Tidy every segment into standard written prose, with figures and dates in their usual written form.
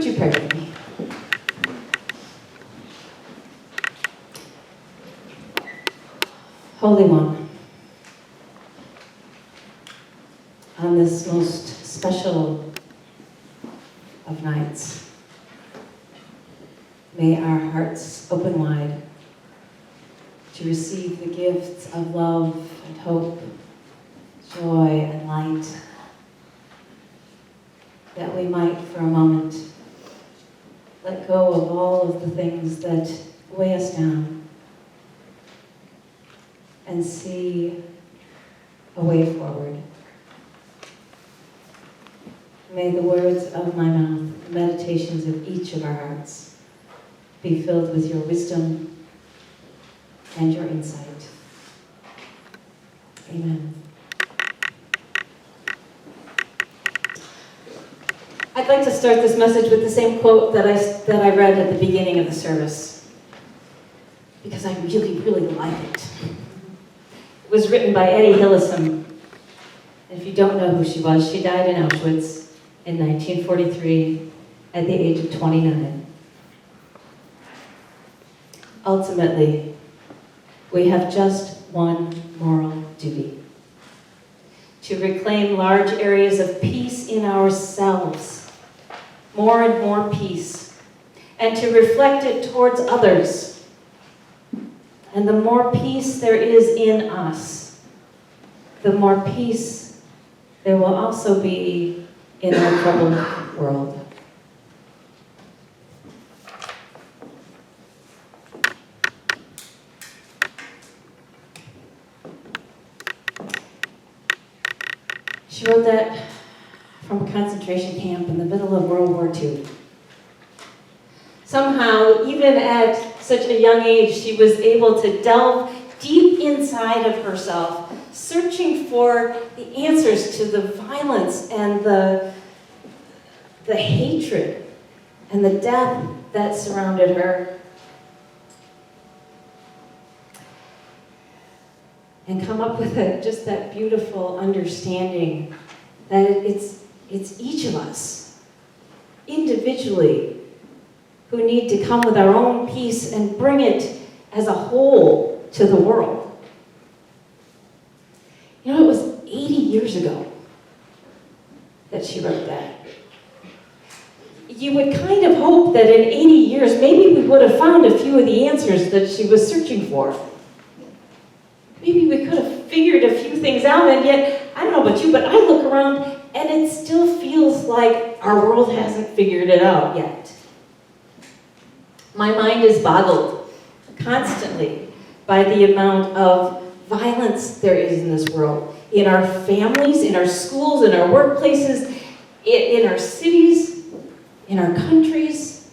Would you pray with me? Holy One, on this most special of nights, may our hearts open wide to receive the gifts of love and hope, joy and light, that we might for a moment let go of all of the things that weigh us down and see a way forward. May the words of my mouth, the meditations of each of our hearts, be filled with your wisdom and your insight. Amen. I'd like to start this message with the same quote that I read at the beginning of the service, because I really, really like it. It was written by Etty Hillesum. And if you don't know who she was, she died in Auschwitz in 1943 at the age of 29. Ultimately, we have just one moral duty: to reclaim large areas of peace in ourselves, more and more peace, and to reflect it towards others. And the more peace there is in us, the more peace there will also be in our troubled world. She wrote that from a concentration camp in the middle of World War II. Somehow, even at such a young age, she was able to delve deep inside of herself, searching for the answers to the violence and the hatred and the death that surrounded her. And come up with just that beautiful understanding that it's each of us, individually, who need to come with our own peace and bring it as a whole to the world. You know, it was 80 years ago that she wrote that. You would kind of hope that in 80 years, maybe we would have found a few of the answers that she was searching for. Maybe we could have figured a few things out, and yet, I don't know about you, but I look around and it still feels like our world hasn't figured it out yet. My mind is boggled constantly by the amount of violence there is in this world. In our families, in our schools, in our workplaces, in our cities, in our countries.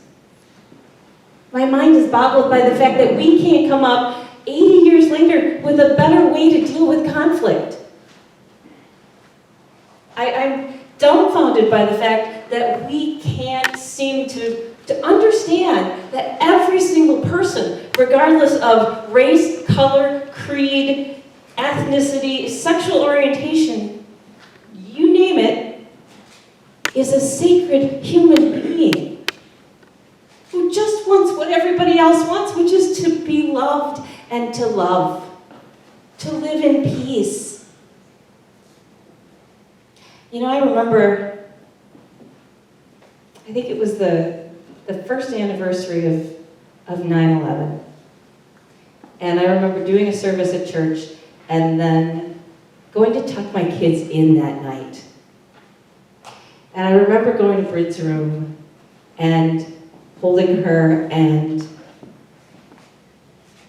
My mind is boggled by the fact that we can't come up 80 years later with a better way to deal with conflict. I'm dumbfounded by the fact that we can't seem to understand that every single person, regardless of race, color, creed, ethnicity, sexual orientation, you name it, is a sacred human being who just wants what everybody else wants, which is to be loved and to love, to live in peace. You know, I remember, I think it was the first anniversary of 9/11. And I remember doing a service at church and then going to tuck my kids in that night. And I remember going to Brid's room and holding her and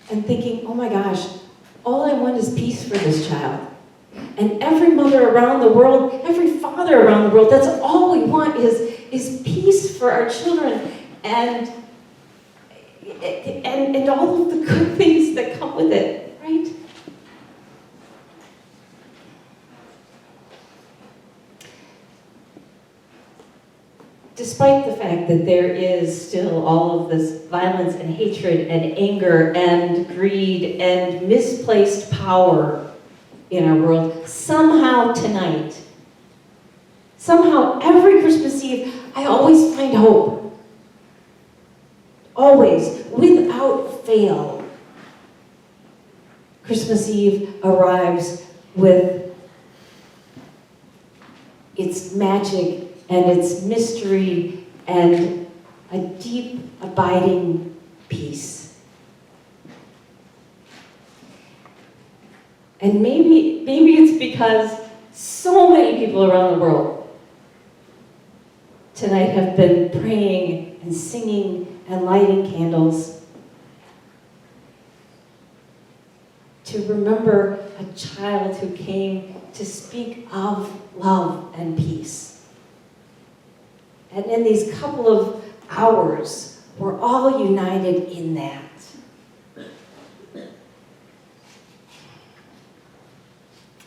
thinking, oh my gosh, all I want is peace for this child. And every mother around the world, every father around the world, that's all we want is peace for our children and all of the good things that come with it, right? Despite the fact that there is still all of this violence and hatred and anger and greed and misplaced power in our world, somehow tonight, somehow every Christmas Eve, I always find hope. always, without fail, Christmas Eve arrives with its magic and its mystery and a deep, abiding peace. And maybe it's because so many people around the world tonight have been praying and singing and lighting candles to remember a child who came to speak of love and peace. And in these couple of hours, we're all united in that.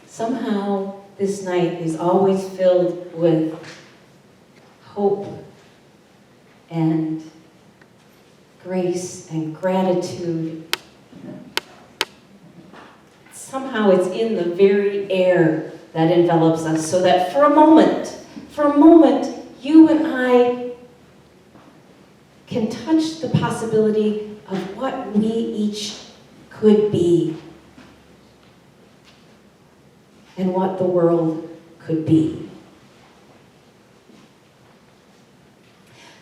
Somehow, this night is always filled with hope and grace and gratitude. Somehow it's in the very air that envelops us, so that for a moment, you and I can touch the possibility of what we each could be and what the world could be.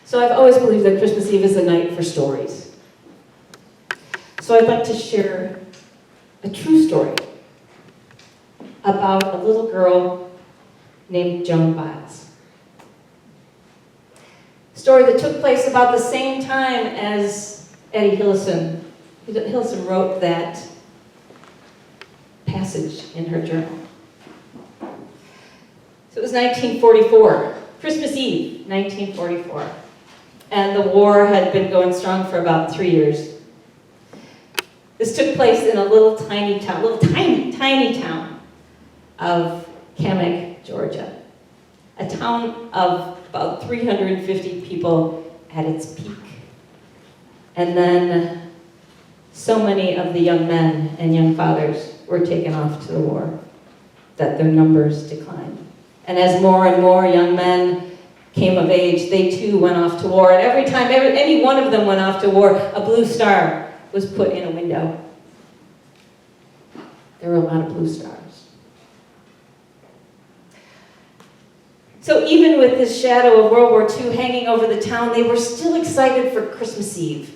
So I've always believed that Christmas Eve is a night for stories. So I'd like to share a true story about a little girl named Joan Biles. A story that took place about the same time as Etty Hillesum. Hillesum wrote that passage in her journal. So it was 1944, Christmas Eve, 1944. And the war had been going strong for about 3 years. This took place in a little tiny town of Kamek, Georgia. A town of about 350 people at its peak. And then so many of the young men and young fathers were taken off to the war that their numbers declined. And as more and more young men came of age, they too went off to war. And every time any one of them went off to war, a blue star was put in a window. There were a lot of blue stars. So even with this shadow of World War II hanging over the town, they were still excited for Christmas Eve,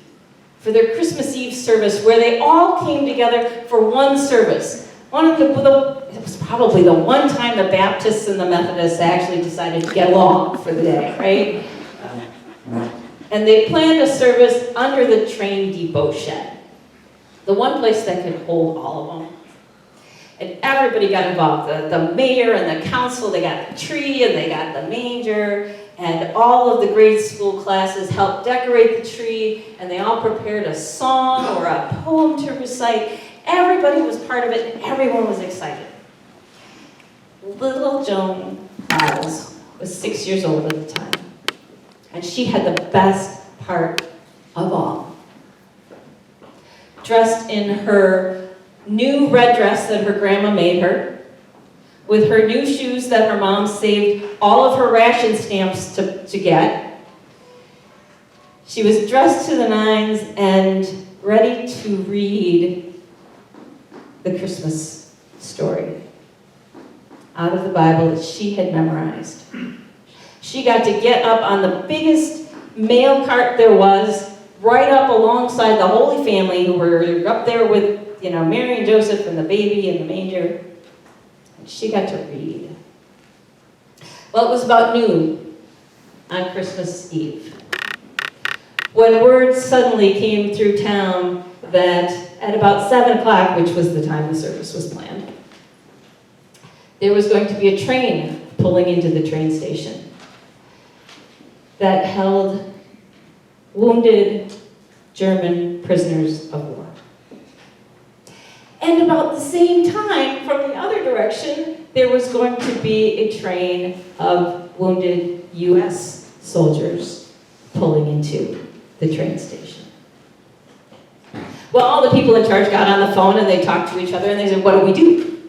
for their Christmas Eve service, where they all came together for one service. It was probably the one time the Baptists and the Methodists actually decided to get along for the day, right? And they planned a service under the train depot shed, the one place that could hold all of them. And everybody got involved. The mayor and the council, they got the tree and they got the manger, and all of the grade school classes helped decorate the tree, and they all prepared a song or a poem to recite. Everybody was part of it, and everyone was excited. Little Joan Biles was 6 years old at the time, and she had the best part of all. Dressed in her new red dress that her grandma made her, with her new shoes that her mom saved all of her ration stamps to get. She was dressed to the nines and ready to read the Christmas story out of the Bible that she had memorized. She got to get up on the biggest mail cart there was, right up alongside the Holy Family, who were up there with Mary and Joseph and the baby in the manger. And she got to read. Well, it was about noon on Christmas Eve when word suddenly came through town that at about 7 o'clock, which was the time the service was planned, there was going to be a train pulling into the train station that held wounded German prisoners of war. And about the same time, from the other direction, there was going to be a train of wounded U.S. soldiers pulling into the train station. Well, all the people in charge got on the phone and they talked to each other and they said, what do we do?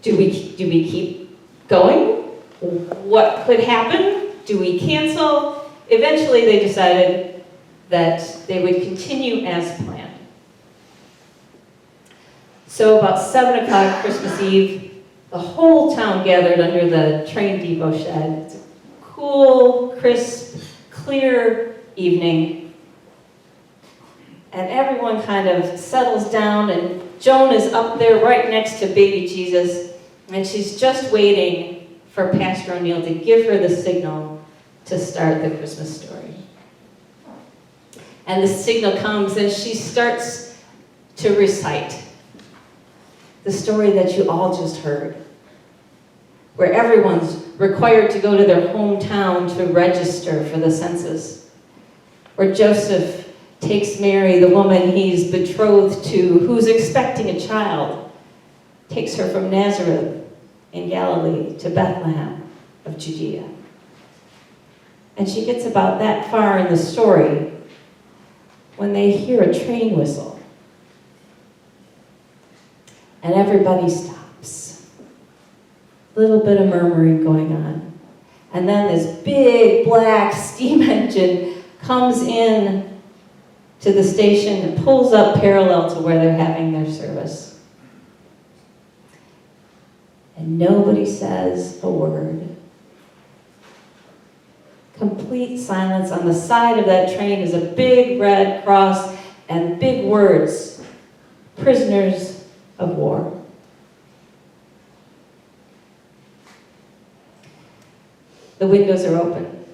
Do we keep going? What could happen? Do we cancel? Eventually they decided, that they would continue as planned. So about 7 o'clock Christmas Eve, the whole town gathered under the train depot shed. It's a cool, crisp, clear evening. And everyone kind of settles down, and Joan is up there right next to baby Jesus, and she's just waiting for Pastor O'Neill to give her the signal to start the Christmas story. And the signal comes, and she starts to recite the story that you all just heard, where everyone's required to go to their hometown to register for the census, where Joseph takes Mary, the woman he's betrothed to, who's expecting a child, takes her from Nazareth in Galilee to Bethlehem of Judea. And she gets about that far in the story when they hear a train whistle. And everybody stops. A little bit of murmuring going on. And then this big black steam engine comes in to the station and pulls up parallel to where they're having their service. And nobody says a word. Complete silence. On the side of that train is a big red cross and big words, prisoners of war. The windows are open.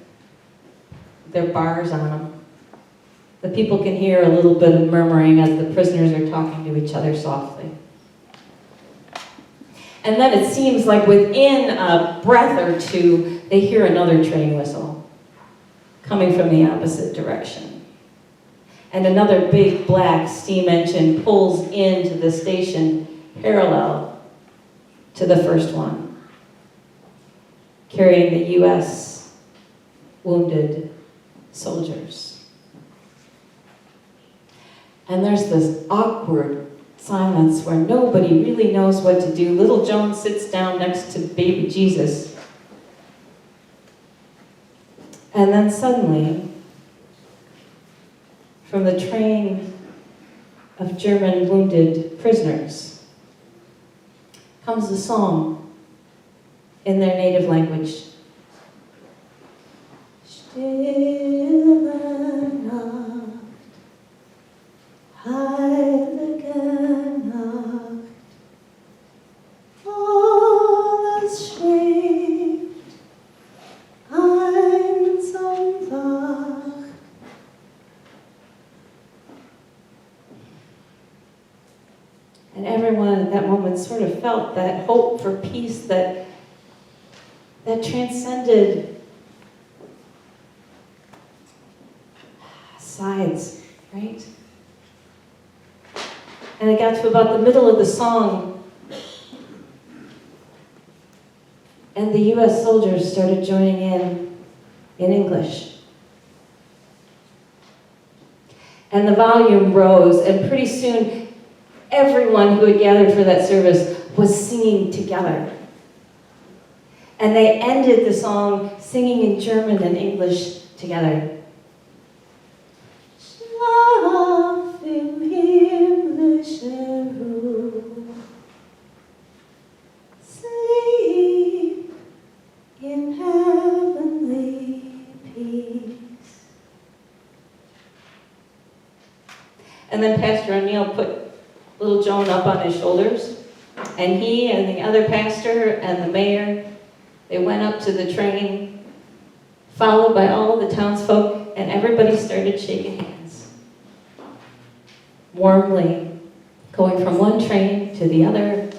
There are bars on them. The people can hear a little bit of murmuring as the prisoners are talking to each other softly. And then it seems like within a breath or two, they hear another train whistle coming from the opposite direction. And another big black steam engine pulls into the station parallel to the first one, carrying the U.S. wounded soldiers. And there's this awkward silence where nobody really knows what to do. Little Joan sits down next to baby Jesus. And then suddenly, from the train of German wounded prisoners, comes a song in their native language. Stille Nacht, heilige Nacht, alles schläft einsam wach. And everyone at that moment sort of felt that hope for peace that transcended sides, right? And it got to about the middle of the song, and the U.S. soldiers started joining in English. And the volume rose, and pretty soon, everyone who had gathered for that service was singing together. And they ended the song singing in German and English together. Schlaf im himmlischen Ruhe, sleep in heavenly peace. And then Pastor O'Neill put little Joan up on his shoulders, and he and the other pastor and the mayor, they went up to the train, followed by all the townsfolk, and everybody started shaking hands. Warmly, going from one train to the other,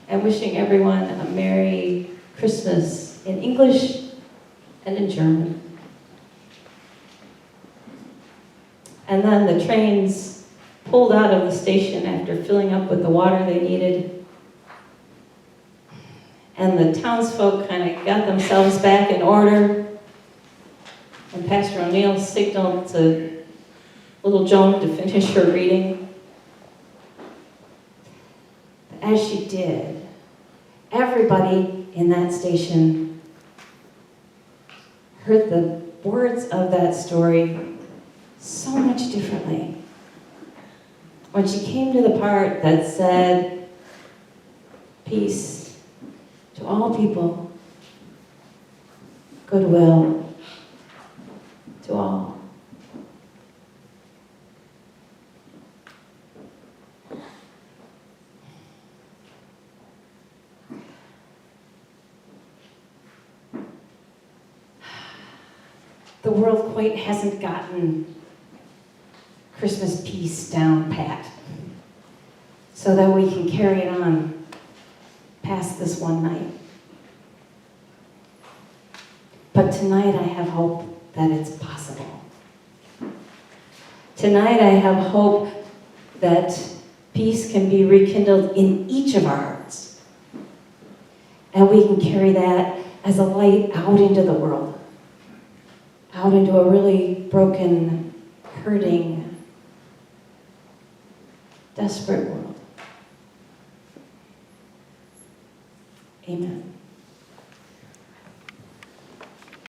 and wishing everyone a Merry Christmas in English and in German. And then the trains pulled out of the station after filling up with the water they needed. And the townsfolk kind of got themselves back in order. And Pastor O'Neill signaled to little Joan to finish her reading. As she did, everybody in that station heard the words of that story so much differently. When she came to the part that said, peace to all people, goodwill to all. The world quite hasn't gotten Christmas peace down pat, so that we can carry it on past this one night. But tonight I have hope that it's possible. Tonight I have hope that peace can be rekindled in each of our hearts. And we can carry that as a light out into the world, out into a really broken, hurting, desperate world. Amen.